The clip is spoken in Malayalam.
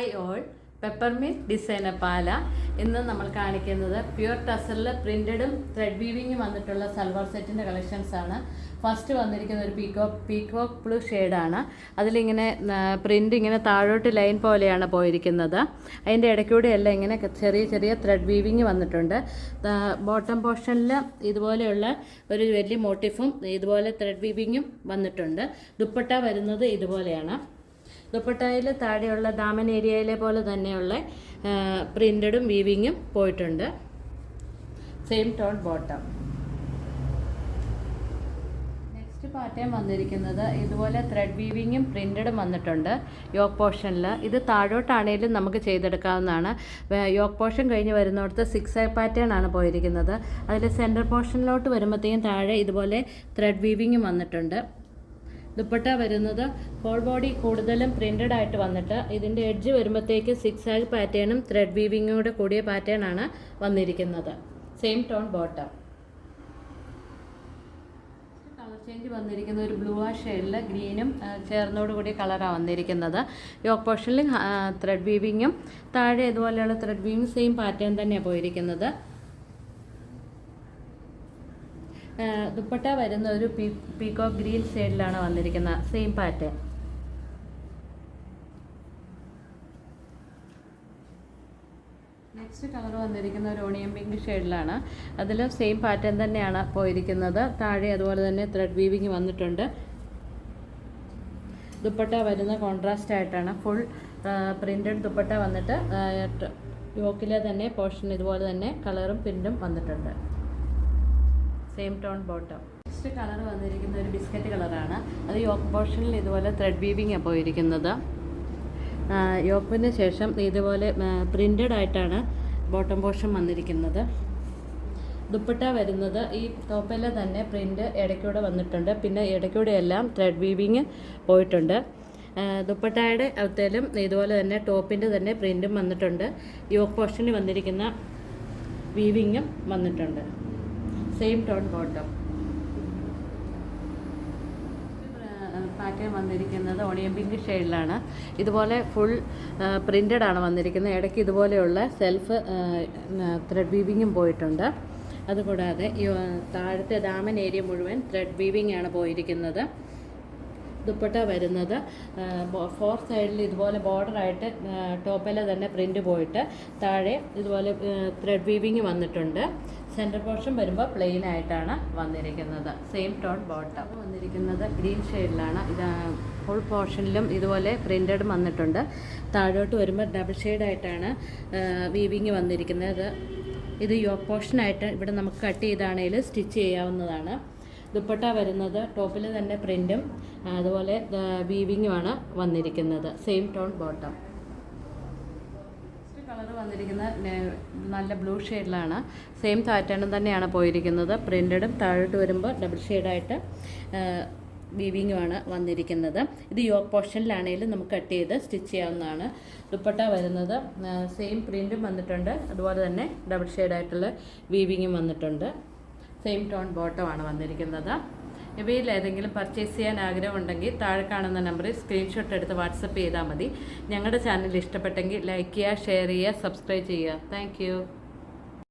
ഹായ് ഓൾ, പെപ്പർമിൻറ്റ് ഡിസൈനർ പാല. ഇന്ന് നമ്മൾ കാണിക്കുന്നത് പ്യുവർ ടസറിൽ പ്രിൻറ്റഡും ത്രെഡ് വീവിങ്ങും വന്നിട്ടുള്ള സൽവാർ സെറ്റിൻ്റെ കളക്ഷൻസ് ആണ്. ഫസ്റ്റ് വന്നിരിക്കുന്ന ഒരു പീക്കോക്ക് ബ്ലൂ ഷെയ്ഡാണ്. അതിലിങ്ങനെ പ്രിൻ്റ് ഇങ്ങനെ താഴോട്ട് ലൈൻ പോലെയാണ് പോയിരിക്കുന്നത്. അതിൻ്റെ ഇടയ്ക്കൂടെ എല്ലാം ഇങ്ങനെ ചെറിയ ചെറിയ ത്രെഡ് വീവിങ് വന്നിട്ടുണ്ട്. ബോട്ടം പോർഷനിൽ ഇതുപോലെയുള്ള ഒരു വലിയ മോട്ടിഫും ഇതുപോലെ ത്രെഡ് വീവിങ്ങും വന്നിട്ടുണ്ട്. ദുപ്പട്ട വരുന്നത് ഇതുപോലെയാണ്. ദുപ്പട്ടയിൽ താഴെയുള്ള ദാമൻ ഏരിയയിലെ പോലെ തന്നെയുള്ള പ്രിൻ്റഡും വീവിങ്ങും പോയിട്ടുണ്ട്. Same tone bottom. Next pattern വന്നിരിക്കുന്നത് ഇതുപോലെ ത്രെഡ് വീവിങ്ങും പ്രിൻ്റഡും വന്നിട്ടുണ്ട് യോക്ക് പോർഷനിൽ. ഇത് താഴോട്ടാണെങ്കിലും നമുക്ക് ചെയ്തെടുക്കാവുന്നതാണ്. യോക്ക് പോർഷൻ കഴിഞ്ഞ് വരുന്നിടത്ത് സിക്സ് ആയി പാറ്റേൺ ആണ് പോയിരിക്കുന്നത്. അതിൽ സെൻറ്റർ പോർഷനിലോട്ട് വരുമ്പോഴത്തേക്കും താഴെ ഇതുപോലെ ത്രെഡ് വീവിങ്ങും വന്നിട്ടുണ്ട്. ദുപ്പട്ട വരുന്നത് ഹോൾ ബോഡി കൂടുതലും പ്രിൻ്റഡ് ആയിട്ട് വന്നിട്ട് ഇതിൻ്റെ എഡ്ജ് വരുമ്പോഴത്തേക്ക് സിക്സ് ആഗ് പാറ്റേണും ത്രെഡ് വീവിങ്ങോട് കൂടിയ പാറ്റേൺ ആണ് വന്നിരിക്കുന്നത്. Same tone bottom. Colour change വന്നിരിക്കുന്ന ഒരു ബ്ലൂ ആ ഷെയ്ഡിൽ ഗ്രീനും ചേർന്നോട് കൂടിയ കളറാണ് വന്നിരിക്കുന്നത്. യോക്ക് പോർഷനിൽ ത്രെഡ് വീവിങ്ങും താഴെ ഇതുപോലെയുള്ള ത്രെഡ് വീവിങ് സെയിം പാറ്റേൺ തന്നെയാണ് പോയിരിക്കുന്നത്. ദുപ്പട്ട വരുന്ന ഒരു പീക്കോക്ക് ഗ്രീൻ ഷെയ്ഡിലാണ് വന്നിരിക്കുന്നത്. Same pattern. നെക്സ്റ്റ് കളർ വന്നിരിക്കുന്ന ഒരു ഓണിയൻ പിങ്ക് ഷെയ്ഡിലാണ്. അതിൽ സെയിം പാറ്റേൺ തന്നെയാണ് പോയിരിക്കുന്നത്. താഴെ അതുപോലെ തന്നെ ത്രെഡ് വീവിങ് വന്നിട്ടുണ്ട്. ദുപ്പട്ട വരുന്ന കോൺട്രാസ്റ്റ് ആയിട്ടാണ്. ഫുൾ പ്രിൻ്റഡ് ദുപ്പട്ട വന്നിട്ട് യോക്കിലെ തന്നെ പോർഷൻ ഇതുപോലെ തന്നെ കളറും പ്രിൻറ്റും വന്നിട്ടുണ്ട്. Same tone bottom. Next colour വന്നിരിക്കുന്ന ഒരു ബിസ്ക്കറ്റ് കളറാണ്. അത് യോക്ക് പോർഷനിൽ ഇതുപോലെ ത്രെഡ് വീവിങ്ങാണ് പോയിരിക്കുന്നത്. യോക്കിന് ശേഷം ഇതുപോലെ പ്രിൻ്റഡ് ആയിട്ടാണ് ബോട്ടം പോർഷൻ വന്നിരിക്കുന്നത്. ദുപ്പട്ട വരുന്നത് ഈ ടോപ്പിലെ തന്നെ പ്രിൻ്റ് ഇടയ്ക്കൂടെ വന്നിട്ടുണ്ട്. പിന്നെ ഇടയ്ക്കൂടെ എല്ലാം ത്രെഡ് വീവിങ് പോയിട്ടുണ്ട്. ദുപ്പട്ടയുടെ അകത്തേലും ഇതുപോലെ തന്നെ ടോപ്പിൻ്റെ തന്നെ പ്രിൻറ്റും വന്നിട്ടുണ്ട്. യോക്ക് പോർഷനിൽ വന്നിരിക്കുന്ന വീവിങ്ങും വന്നിട്ടുണ്ട്. Same tone bottom. പാറ്റേൺ വന്നിരിക്കുന്നത് ഓണിയൻ പിങ്ക് ഷെയ്ഡിലാണ്. ഇതുപോലെ ഫുൾ പ്രിൻ്റഡ് ആണ് വന്നിരിക്കുന്നത്. ഇടയ്ക്ക് ഇതുപോലെയുള്ള സെൽഫ് ത്രെഡ് വീവിങ്ങും പോയിട്ടുണ്ട്. അതുകൂടാതെ താഴത്തെ ദാമൻ ഏരിയ മുഴുവൻ ത്രെഡ് വീവിങ് ആണ് പോയിരിക്കുന്നത്. ദുപ്പട്ട വരുന്നത് ഫോർ സൈഡിൽ ഇതുപോലെ ബോർഡറായിട്ട് ടോപ്പിലെ തന്നെ പ്രിൻ്റ് പോയിട്ട് താഴെ ഇതുപോലെ ത്രെഡ് വീവിങ് വന്നിട്ടുണ്ട്. സെൻറ്റർ പോർഷൻ വരുമ്പോൾ പ്ലെയിൻ ആയിട്ടാണ് വന്നിരിക്കുന്നത്. Same tone bottom. വന്നിരിക്കുന്നത് ഗ്രീൻ ഷെയ്ഡിലാണ്. ഇത് ഫുൾ പോർഷനിലും ഇതുപോലെ പ്രിൻ്റഡും വന്നിട്ടുണ്ട്. താഴോട്ട് വരുമ്പോൾ ഡബിൾ ഷെയ്ഡായിട്ടാണ് വീവിങ് വന്നിരിക്കുന്നത്. ഇത് യോക്ക് പോർഷനായിട്ട് ഇവിടെ നമുക്ക് കട്ട് ചെയ്താണെങ്കിൽ സ്റ്റിച്ച് ചെയ്യാവുന്നതാണ്. ദുപ്പട്ട വരുന്നത് ടോപ്പിൽ തന്നെ പ്രിൻറ്റും അതുപോലെ വീവിങ്ങുമാണ് വന്നിരിക്കുന്നത്. Same tone bottom. കളർ വന്നിരിക്കുന്നത് നല്ല ബ്ലൂ ഷെയ്ഡിലാണ്. സെയിം പാറ്റേൺ തന്നെയാണ് പോയിരിക്കുന്നത്. പ്രിൻ്റഡും താഴോട്ട് വരുമ്പോൾ ഡബിൾ ഷെയ്ഡായിട്ട് വീവിങ്ങുമാണ് വന്നിരിക്കുന്നത്. ഇത് യോക്ക് പോർഷനിലാണെങ്കിലും നമുക്ക് കട്ട് ചെയ്ത് സ്റ്റിച്ച് ചെയ്യാവുന്നതാണ്. ദുപ്പട്ട വരുന്നത് സെയിം പ്രിൻറ്റും വന്നിട്ടുണ്ട്. അതുപോലെ തന്നെ ഡബിൾ ഷെയ്ഡായിട്ടുള്ള വീവിങ്ങും വന്നിട്ടുണ്ട്. സെയിം ടോൺ ബോട്ടമാണ് വന്നിരിക്കുന്നത്. ഇവയിൽ ഏതെങ്കിലും പർച്ചേസ് ചെയ്യാൻ ആഗ്രഹമുണ്ടെങ്കിൽ താഴെ കാണുന്ന നമ്പറിൽ സ്ക്രീൻഷോട്ട് എടുത്ത് വാട്സപ്പ് ചെയ്താൽ മതി. ഞങ്ങളുടെ ചാനൽ ഇഷ്ടപ്പെട്ടെങ്കിൽ ലൈക്ക് ചെയ്യുക, ഷെയർ ചെയ്യുക, സബ്സ്ക്രൈബ് ചെയ്യുക. താങ്ക്